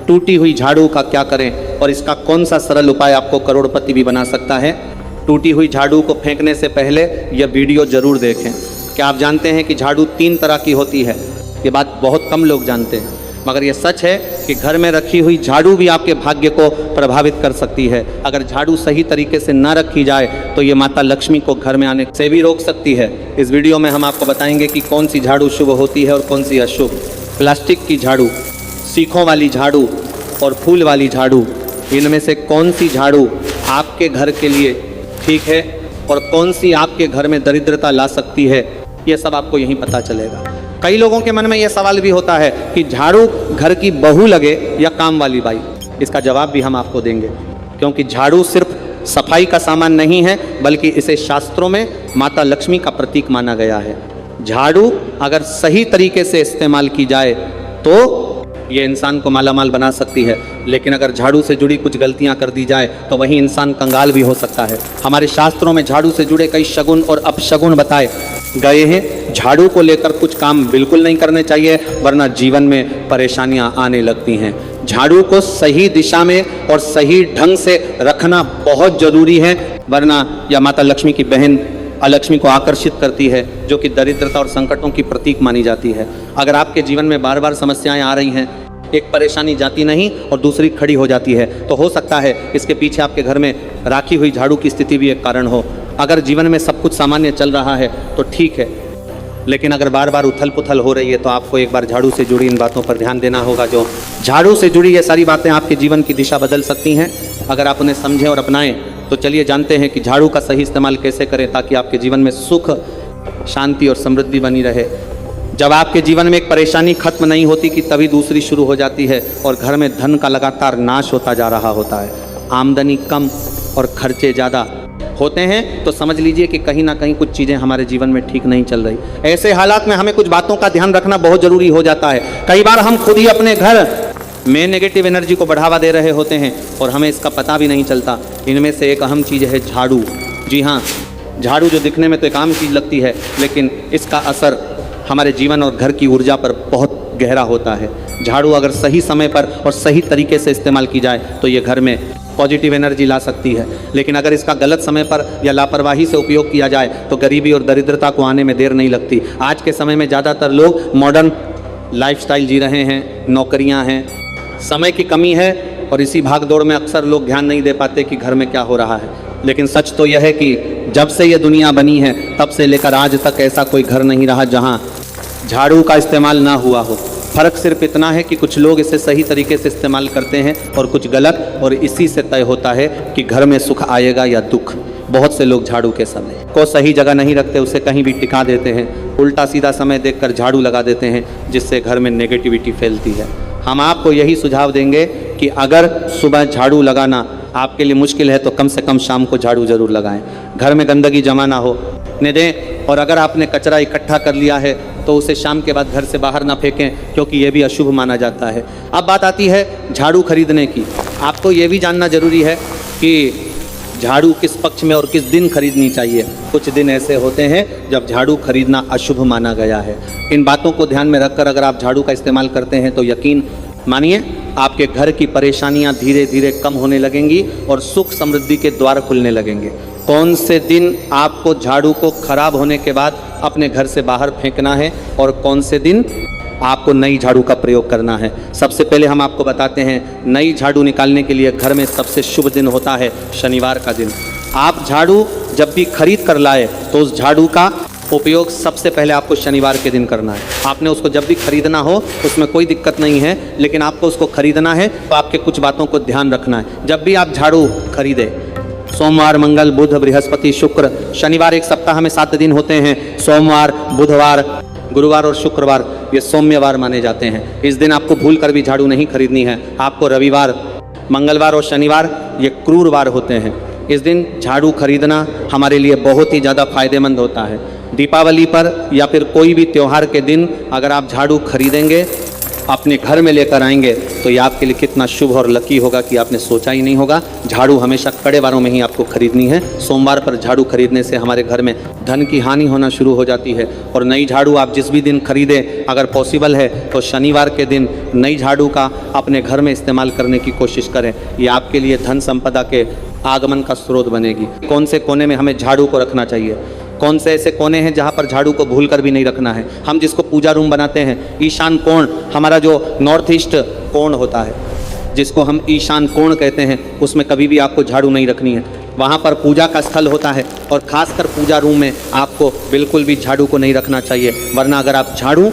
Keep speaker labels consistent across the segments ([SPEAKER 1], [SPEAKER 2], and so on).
[SPEAKER 1] टूटी हुई झाड़ू का क्या करें और इसका कौन सा सरल उपाय आपको करोड़पति भी बना सकता है। टूटी हुई झाड़ू को फेंकने से पहले यह वीडियो जरूर देखें। क्या आप जानते हैं कि झाड़ू 3 तरह की होती है? ये बात बहुत कम लोग जानते हैं, मगर यह सच है कि घर में रखी हुई झाड़ू भी आपके भाग्य को प्रभावित कर सकती है। अगर झाड़ू सही तरीके से न रखी जाए तो ये माता लक्ष्मी को घर में आने से भी रोक सकती है। इस वीडियो में हम आपको बताएंगे कि कौन सी झाड़ू शुभ होती है और कौन सी अशुभ। प्लास्टिक की झाड़ू, सीखों वाली झाड़ू और फूल वाली झाड़ू, इनमें से कौन सी झाड़ू आपके घर के लिए ठीक है और कौन सी आपके घर में दरिद्रता ला सकती है, ये सब आपको यहीं पता चलेगा। कई लोगों के मन में यह सवाल भी होता है कि झाड़ू घर की बहू लगे या काम वाली बाई। इसका जवाब भी हम आपको देंगे, क्योंकि झाड़ू सिर्फ सफाई का सामान नहीं है, बल्कि इसे शास्त्रों में माता लक्ष्मी का प्रतीक माना गया है। झाड़ू अगर सही तरीके से इस्तेमाल की जाए तो ये इंसान को मालामाल बना सकती है, लेकिन अगर झाड़ू से जुड़ी कुछ गलतियां कर दी जाए तो वही इंसान कंगाल भी हो सकता है। हमारे शास्त्रों में झाड़ू से जुड़े कई शगुन और अपशगुन बताए गए हैं। झाड़ू को लेकर कुछ काम बिल्कुल नहीं करने चाहिए, वरना जीवन में परेशानियां आने लगती हैं। झाड़ू को सही दिशा में और सही ढंग से रखना बहुत जरूरी है, वरना यह माता लक्ष्मी की बहन अलक्ष्मी को आकर्षित करती है, जो कि दरिद्रता और संकटों की प्रतीक मानी जाती है। अगर आपके जीवन में बार बार समस्याएं आ रही हैं, एक परेशानी जाती नहीं और दूसरी खड़ी हो जाती है, तो हो सकता है इसके पीछे आपके घर में राखी हुई झाड़ू की स्थिति भी एक कारण हो। अगर जीवन में सब कुछ सामान्य चल रहा है तो ठीक है, लेकिन अगर बार बार उथल पुथल हो रही है तो आपको एक बार झाड़ू से जुड़ी इन बातों पर ध्यान देना होगा। जो झाड़ू से जुड़ी ये सारी बातें आपके जीवन की दिशा बदल सकती हैं अगर आप उन्हें समझें और अपनाएं। तो चलिए जानते हैं कि झाड़ू का सही इस्तेमाल कैसे करें ताकि आपके जीवन में सुख, शांति और समृद्धि बनी रहे। जब आपके जीवन में एक परेशानी खत्म नहीं होती कि तभी दूसरी शुरू हो जाती है और घर में धन का लगातार नाश होता जा रहा होता है। आमदनी कम और खर्चे ज़्यादा होते हैं तो समझ लीजिए कि कहीं ना कहीं कुछ चीज़ें हमारे जीवन में ठीक नहीं चल रही। ऐसे हालात में हमें कुछ बातों का ध्यान रखना बहुत ज़रूरी हो जाता है। कई बार हम खुद ही अपने घर में नेगेटिव एनर्जी को बढ़ावा दे रहे होते हैं और हमें इसका पता भी नहीं चलता। इनमें से एक अहम चीज़ है झाड़ू। जी हाँ, झाड़ू जो दिखने में तो एक आम चीज़ लगती है, लेकिन इसका असर हमारे जीवन और घर की ऊर्जा पर बहुत गहरा होता है। झाड़ू अगर सही समय पर और सही तरीके से इस्तेमाल की जाए तो ये घर में पॉजिटिव एनर्जी ला सकती है, लेकिन अगर इसका गलत समय पर या लापरवाही से उपयोग किया जाए तो गरीबी और दरिद्रता को आने में देर नहीं लगती। आज के समय में ज़्यादातर लोग मॉडर्न लाइफस्टाइल जी रहे हैं, नौकरियां हैं, समय की कमी है और इसी भाग दौड़ में अक्सर लोग ध्यान नहीं दे पाते कि घर में क्या हो रहा है। लेकिन सच तो यह है कि जब से ये दुनिया बनी है तब से लेकर आज तक ऐसा कोई घर नहीं रहा जहाँ झाड़ू का इस्तेमाल ना हुआ हो। फ़र्क सिर्फ इतना है कि कुछ लोग इसे सही तरीके से इस्तेमाल करते हैं और कुछ गलत, और इसी से तय होता है कि घर में सुख आएगा या दुख। बहुत से लोग झाड़ू के समय को सही जगह नहीं रखते, उसे कहीं भी टिका देते हैं, उल्टा सीधा समय देखकर झाड़ू लगा देते हैं, जिससे घर में नेगेटिविटी फैलती है। हम आपको यही सुझाव देंगे कि अगर सुबह झाड़ू लगाना आपके लिए मुश्किल है तो कम से कम शाम को झाड़ू जरूर लगाएं। घर में गंदगी जमा ना हो ने दें, और अगर आपने कचरा इकट्ठा कर लिया है तो उसे शाम के बाद घर से बाहर ना फेंकें, क्योंकि ये भी अशुभ माना जाता है। अब बात आती है झाड़ू खरीदने की। आपको ये भी जानना जरूरी है कि झाड़ू किस पक्ष में और किस दिन खरीदनी चाहिए। कुछ दिन ऐसे होते हैं जब झाड़ू खरीदना अशुभ माना गया है। इन बातों को ध्यान में रखकर अगर आप झाड़ू का इस्तेमाल करते हैं तो यकीन मानिए आपके घर की परेशानियां धीरे धीरे कम होने लगेंगी और सुख समृद्धि के द्वार खुलने लगेंगे। कौन से दिन आपको झाड़ू को खराब होने के बाद अपने घर से बाहर फेंकना है और कौन से दिन आपको नई झाड़ू का प्रयोग करना है। सबसे पहले हम आपको बताते हैं, नई झाड़ू निकालने के लिए घर में सबसे शुभ दिन होता है शनिवार का दिन। आप झाड़ू जब भी खरीद कर लाए तो उस झाड़ू का उपयोग सबसे पहले आपको शनिवार के दिन करना है। आपने उसको जब भी खरीदना हो उसमें कोई दिक्कत नहीं है, लेकिन आपको उसको खरीदना है तो आपके कुछ बातों को ध्यान रखना है। जब भी आप झाड़ू खरीदें, सोमवार, मंगल, बुध, बृहस्पति, शुक्र, शनिवार, एक सप्ताह में 7 दिन होते हैं। सोमवार, बुधवार, गुरुवार और शुक्रवार ये सौम्यवार माने जाते हैं। इस दिन आपको भूल कर भी झाड़ू नहीं खरीदनी है। आपको रविवार, मंगलवार और शनिवार ये क्रूरवार होते हैं। इस दिन झाड़ू खरीदना हमारे लिए बहुत ही ज़्यादा फायदेमंद होता है। दीपावली पर या फिर कोई भी त्यौहार के दिन अगर आप झाड़ू खरीदेंगे अपने घर में लेकर आएंगे तो ये आपके लिए कितना शुभ और लकी होगा कि आपने सोचा ही नहीं होगा। झाड़ू हमेशा कड़े वारों में ही आपको खरीदनी है। सोमवार पर झाड़ू खरीदने से हमारे घर में धन की हानि होना शुरू हो जाती है। और नई झाड़ू आप जिस भी दिन खरीदें, अगर पॉसिबल है तो शनिवार के दिन नई झाड़ू का अपने घर में इस्तेमाल करने की कोशिश करें। ये आपके लिए धन संपदा के आगमन का स्रोत बनेगी। कौन से कोने में हमें झाड़ू को रखना चाहिए, कौन से ऐसे कोने हैं जहाँ पर झाड़ू को भूल कर भी नहीं रखना है। हम जिसको पूजा रूम बनाते हैं, ईशान कोण, हमारा जो नॉर्थ ईस्ट कोण होता है जिसको हम ईशान कोण कहते हैं, उसमें कभी भी आपको झाड़ू नहीं रखनी है। वहाँ पर पूजा का स्थल होता है और ख़ासकर पूजा रूम में आपको बिल्कुल भी झाड़ू को नहीं रखना चाहिए, वरना अगर आप झाड़ू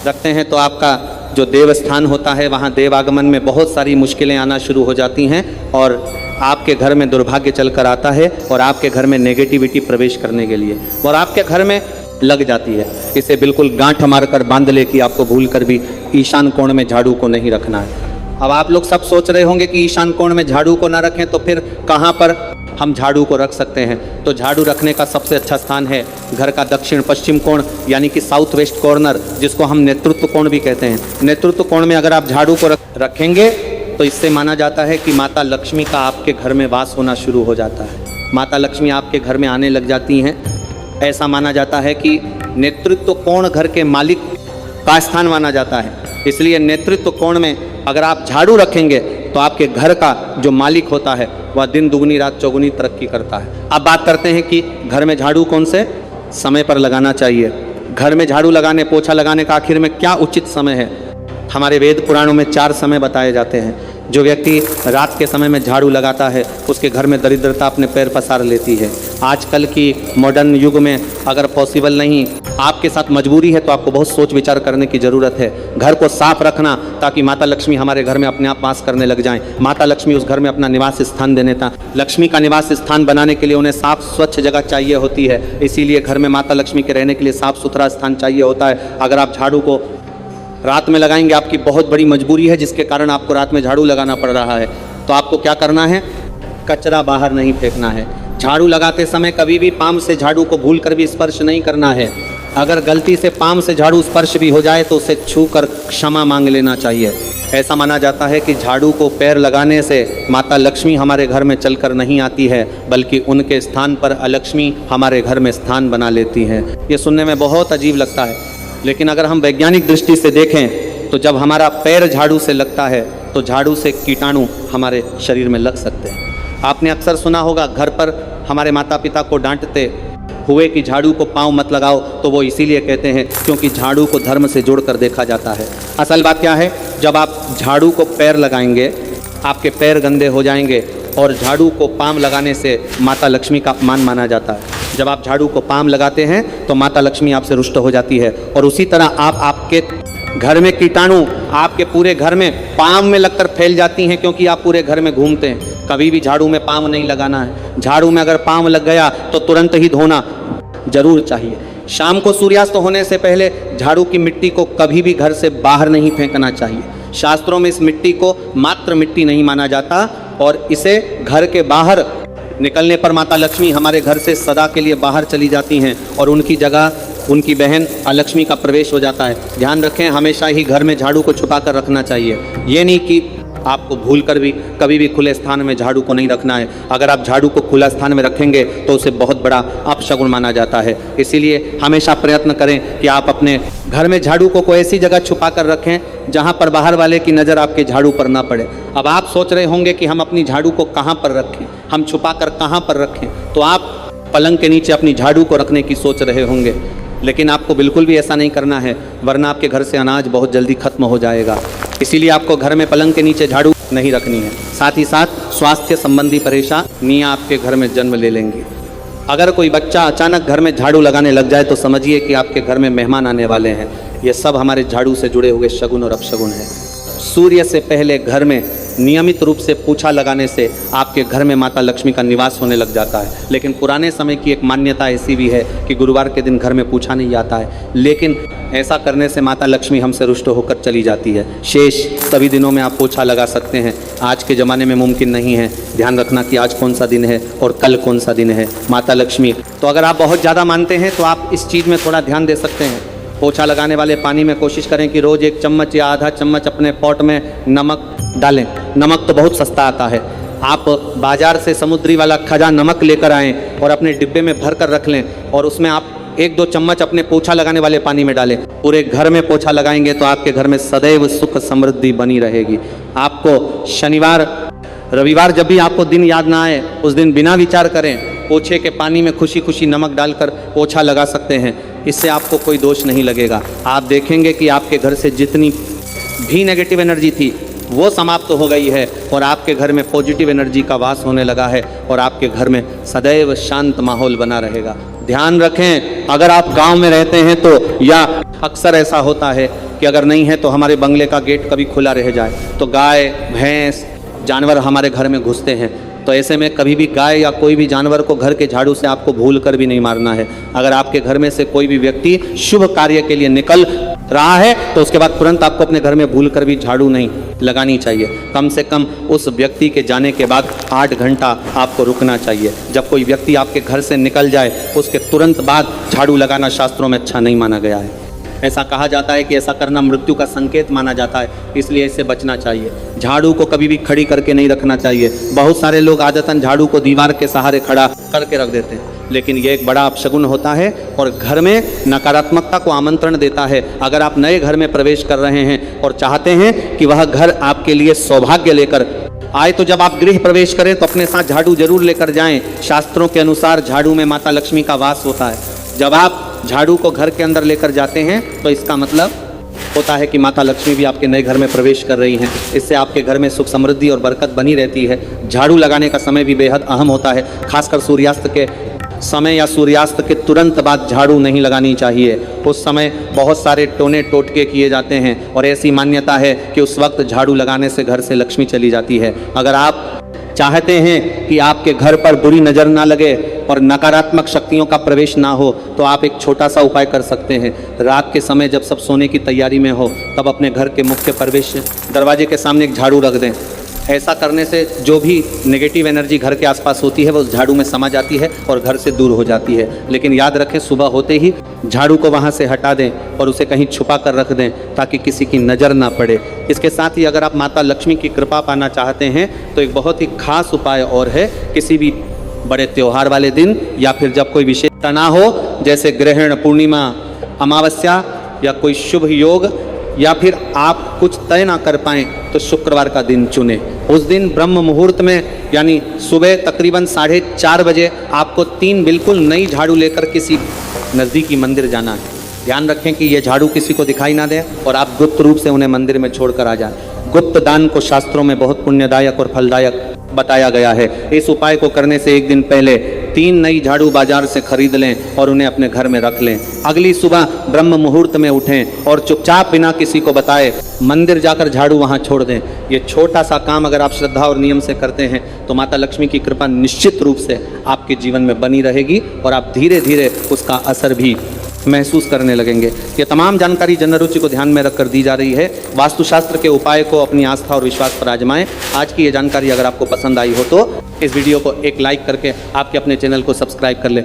[SPEAKER 1] रखते हैं तो आपका जो देवस्थान होता है वहाँ देव आगमन में बहुत सारी मुश्किलें आना शुरू हो जाती हैं और आपके घर में दुर्भाग्य चल कर आता है और आपके घर में नेगेटिविटी प्रवेश करने के लिए और आपके घर में लग जाती है। इसे बिल्कुल गांठ मारकर बांध ले कि आपको भूल कर भी ईशान कोण में झाड़ू को नहीं रखना है। अब आप लोग सब सोच रहे होंगे कि ईशान कोण में झाड़ू को ना रखें तो फिर कहाँ पर हम झाड़ू को रख सकते हैं। तो झाड़ू रखने का सबसे अच्छा स्थान है घर का दक्षिण पश्चिम कोण, यानी कि साउथ वेस्ट कॉर्नर, जिसको हम नेतृत्व कोण भी कहते हैं। नेतृत्व कोण में अगर आप झाड़ू को रखेंगे तो इससे माना जाता है कि माता लक्ष्मी का आपके घर में वास होना शुरू हो जाता है। माता लक्ष्मी आपके घर में आने लग जाती हैं। ऐसा माना जाता है कि नेतृत्व कोण घर के मालिक का स्थान माना जाता है, इसलिए नेतृत्व कोण में अगर आप झाड़ू रखेंगे तो आपके घर का जो मालिक होता है वह दिन दुगनी रात चौगुनी तरक्की करता है। अब बात करते हैं कि घर में झाड़ू कौन से समय पर लगाना चाहिए। घर में झाड़ू लगाने, पोछा लगाने का आखिर में क्या उचित समय है। हमारे वेद पुराणों में 4 समय बताए जाते हैं। जो व्यक्ति रात के समय में झाड़ू लगाता है उसके घर में दरिद्रता अपने पैर पसार लेती है। आजकल की मॉडर्न युग में अगर पॉसिबल नहीं, आपके साथ मजबूरी है तो आपको बहुत सोच विचार करने की ज़रूरत है। घर को साफ रखना ताकि माता लक्ष्मी हमारे घर में अपने आप वास करने लग जाएं। माता लक्ष्मी उस घर में अपना निवास स्थान देने था। लक्ष्मी का निवास स्थान बनाने के लिए उन्हें साफ स्वच्छ जगह चाहिए होती है, इसीलिए घर में माता लक्ष्मी के रहने के लिए साफ सुथरा स्थान चाहिए होता है। अगर आप झाड़ू को रात में लगाएंगे, आपकी बहुत बड़ी मजबूरी है जिसके कारण आपको रात में झाड़ू लगाना पड़ रहा है, तो आपको क्या करना है, कचरा बाहर नहीं फेंकना है। झाड़ू लगाते समय कभी भी पाम से झाड़ू को भूल कर भी स्पर्श नहीं करना है। अगर गलती से पाम से झाड़ू स्पर्श भी हो जाए तो उसे छू कर क्षमा मांग लेना चाहिए। ऐसा माना जाता है कि झाड़ू को पैर लगाने से माता लक्ष्मी हमारे घर में चलकर नहीं आती है, बल्कि उनके स्थान पर अलक्ष्मी हमारे घर में स्थान बना लेती हैं। ये सुनने में बहुत अजीब लगता है, लेकिन अगर हम वैज्ञानिक दृष्टि से देखें तो जब हमारा पैर झाड़ू से लगता है तो झाड़ू से कीटाणु हमारे शरीर में लग सकते हैं। आपने अक्सर सुना होगा घर पर हमारे माता पिता को डांटते हुए कि झाड़ू को पाँव मत लगाओ, तो वो इसीलिए कहते हैं क्योंकि झाड़ू को धर्म से जोड़कर देखा जाता है। असल बात क्या है, जब आप झाड़ू को पैर लगाएंगे आपके पैर गंदे हो जाएंगे और झाड़ू को पाम लगाने से माता लक्ष्मी का अपमान माना जाता है। जब आप झाड़ू को पाम लगाते हैं तो माता लक्ष्मी आपसे रुष्ट हो जाती है और उसी तरह आपके घर में कीटाणु आपके पूरे घर में पाम में लगकर फैल जाती हैं, क्योंकि आप पूरे घर में घूमते हैं। कभी भी झाड़ू में पाम नहीं लगाना है। झाड़ू में अगर पाम लग गया तो तुरंत ही धोना जरूर चाहिए। शाम को सूर्यास्त होने से पहले झाड़ू की मिट्टी को कभी भी घर से बाहर नहीं फेंकना चाहिए। शास्त्रों में इस मिट्टी को मात्र मिट्टी नहीं माना जाता और इसे घर के बाहर निकलने पर माता लक्ष्मी हमारे घर से सदा के लिए बाहर चली जाती हैं और उनकी जगह उनकी बहन अलक्ष्मी का प्रवेश हो जाता है। ध्यान रखें, हमेशा ही घर में झाड़ू को छुपा कर रखना चाहिए। ये नहीं कि आपको भूल कर भी कभी भी खुले स्थान में झाड़ू को नहीं रखना है। अगर आप झाड़ू को खुला स्थान में रखेंगे तो उसे बहुत बड़ा अपशगुन माना जाता है। इसीलिए हमेशा प्रयत्न करें कि आप अपने घर में झाड़ू को कोई ऐसी जगह छुपा कर रखें जहां पर बाहर वाले की नज़र आपके झाड़ू पर ना पड़े। अब आप सोच रहे होंगे कि हम अपनी झाड़ू को कहाँ पर रखें, हम छुपा कर कहाँ पर रखें, तो आप पलंग के नीचे अपनी झाड़ू को रखने की सोच रहे होंगे, लेकिन आपको बिल्कुल भी ऐसा नहीं करना है, वरना आपके घर से अनाज बहुत जल्दी खत्म हो जाएगा। इसीलिए आपको घर में पलंग के नीचे झाड़ू नहीं रखनी है। साथ ही साथ स्वास्थ्य संबंधी परेशानियां आपके घर में जन्म ले लेंगी। अगर कोई बच्चा अचानक घर में झाड़ू लगाने लग जाए तो समझिए कि आपके घर में मेहमान आने वाले हैं। ये सब हमारे झाड़ू से जुड़े हुए शगुन और अपशगुन हैं। सूर्य से पहले घर में नियमित रूप से पूछा लगाने से आपके घर में माता लक्ष्मी का निवास होने लग जाता है। लेकिन पुराने समय की एक मान्यता ऐसी भी है कि गुरुवार के दिन घर में पूछा नहीं जाता है, लेकिन ऐसा करने से माता लक्ष्मी हमसे रुष्ट होकर चली जाती है। शेष सभी दिनों में आप पोछा लगा सकते हैं, आज के ज़माने में मुमकिन नहीं है। ध्यान रखना कि आज कौन सा दिन है और कल कौन सा दिन है। माता लक्ष्मी तो अगर आप बहुत ज़्यादा मानते हैं तो आप इस चीज़ में थोड़ा ध्यान दे सकते हैं। पोछा लगाने वाले पानी में कोशिश करें कि रोज़ 1 चम्मच या आधा चम्मच अपने पॉट में नमक डालें। नमक तो बहुत सस्ता आता है, आप बाज़ार से समुद्री वाला खजा नमक लेकर आएँ और अपने डिब्बे में भर कर रख लें और उसमें आप 1-2 चम्मच अपने पोछा लगाने वाले पानी में डालें। पूरे घर में पोछा लगाएंगे तो आपके घर में सदैव सुख समृद्धि बनी रहेगी। आपको शनिवार रविवार जब भी आपको दिन याद ना आए, उस दिन बिना विचार करें पोछे के पानी में खुशी खुशी नमक डालकर पोछा लगा सकते हैं। इससे आपको कोई दोष नहीं लगेगा। आप देखेंगे कि आपके घर से जितनी भी नेगेटिव एनर्जी थी वो समाप्त हो गई है और आपके घर में पॉजिटिव एनर्जी का वास होने लगा है और आपके घर में सदैव शांत माहौल बना रहेगा। ध्यान रखें, अगर आप गांव में रहते हैं तो, या अक्सर ऐसा होता है कि अगर नहीं है तो हमारे बंगले का गेट कभी खुला रह जाए तो गाय भैंस जानवर हमारे घर में घुसते हैं। तो ऐसे में कभी भी गाय या कोई भी जानवर को घर के झाड़ू से आपको भूल कर भी नहीं मारना है। अगर आपके घर में से कोई भी व्यक्ति शुभ कार्य के लिए निकल रहा है तो उसके बाद तुरंत आपको अपने घर में भूल कर भी झाड़ू नहीं लगानी चाहिए। कम से कम उस व्यक्ति के जाने के बाद 8 घंटा आपको रुकना चाहिए। जब कोई व्यक्ति आपके घर से निकल जाए उसके तुरंत बाद झाड़ू लगाना शास्त्रों में अच्छा नहीं माना गया है। ऐसा कहा जाता है कि ऐसा करना मृत्यु का संकेत माना जाता है, इसलिए इससे बचना चाहिए। झाड़ू को कभी भी खड़ी करके नहीं रखना चाहिए। बहुत सारे लोग आदतन झाड़ू को दीवार के सहारे खड़ा करके रख देते हैं, लेकिन ये एक बड़ा अपशगुन होता है और घर में नकारात्मकता को आमंत्रण देता है। अगर आप नए घर में प्रवेश कर रहे हैं और चाहते हैं कि वह घर आपके लिए सौभाग्य लेकर आए, तो जब आप गृह प्रवेश करें तो अपने साथ झाड़ू जरूर लेकर जाएं। शास्त्रों के अनुसार झाड़ू में माता लक्ष्मी का वास होता है। जब आप झाड़ू को घर के अंदर लेकर जाते हैं तो इसका मतलब होता है कि माता लक्ष्मी भी आपके नए घर में प्रवेश कर रही हैं। इससे आपके घर में सुख समृद्धि और बरकत बनी रहती है। झाड़ू लगाने का समय भी बेहद अहम होता है। खासकर सूर्यास्त के समय या सूर्यास्त के तुरंत बाद झाड़ू नहीं लगानी चाहिए। उस समय बहुत सारे टोने टोटके किए जाते हैं और ऐसी मान्यता है कि उस वक्त झाड़ू लगाने से घर से लक्ष्मी चली जाती है। अगर आप चाहते हैं कि आपके घर पर बुरी नज़र ना लगे और नकारात्मक शक्तियों का प्रवेश ना हो तो आप एक छोटा सा उपाय कर सकते हैं। रात के समय जब सब सोने की तैयारी में हो तब अपने घर के मुख्य प्रवेश दरवाजे के सामने एक झाड़ू रख दें। ऐसा करने से जो भी नेगेटिव एनर्जी घर के आसपास होती है वो उस झाड़ू में समा जाती है और घर से दूर हो जाती है। लेकिन याद रखें, सुबह होते ही झाड़ू को वहाँ से हटा दें और उसे कहीं छुपा कर रख दें ताकि किसी की नज़र ना पड़े। इसके साथ ही अगर आप माता लक्ष्मी की कृपा पाना चाहते हैं तो एक बहुत ही खास उपाय और है। किसी भी बड़े त्यौहार वाले दिन या फिर जब कोई विशेष तनाव हो, जैसे ग्रहण, पूर्णिमा, अमावस्या या कोई शुभ योग, या फिर आप कुछ तय ना कर पाएँ तो शुक्रवार का दिन चुनें। उस दिन ब्रह्म मुहूर्त में यानी सुबह तकरीबन 4:30 बजे आपको 3 बिल्कुल नई झाड़ू लेकर किसी नज़दीकी मंदिर जाना है। ध्यान रखें कि ये झाड़ू किसी को दिखाई ना दे और आप गुप्त रूप से उन्हें मंदिर में छोड़कर आ जाएं। गुप्त दान को शास्त्रों में बहुत पुण्यदायक और फलदायक बताया गया है। इस उपाय को करने से एक दिन पहले 3 नई झाड़ू बाजार से खरीद लें और उन्हें अपने घर में रख लें। अगली सुबह ब्रह्म मुहूर्त में उठें और चुपचाप बिना किसी को बताए मंदिर जाकर झाड़ू वहां छोड़ दें। ये छोटा सा काम अगर आप श्रद्धा और नियम से करते हैं तो माता लक्ष्मी की कृपा निश्चित रूप से आपके जीवन में बनी रहेगी और आप धीरे धीरे उसका असर भी महसूस करने लगेंगे। ये तमाम जानकारी जन रुचि को ध्यान में रखकर दी जा रही है। वास्तुशास्त्र के उपाय को अपनी आस्था और विश्वास पर आजमाएं। आज की ये जानकारी अगर आपको पसंद आई हो तो इस वीडियो को एक लाइक करके आपके अपने चैनल को सब्सक्राइब कर लें।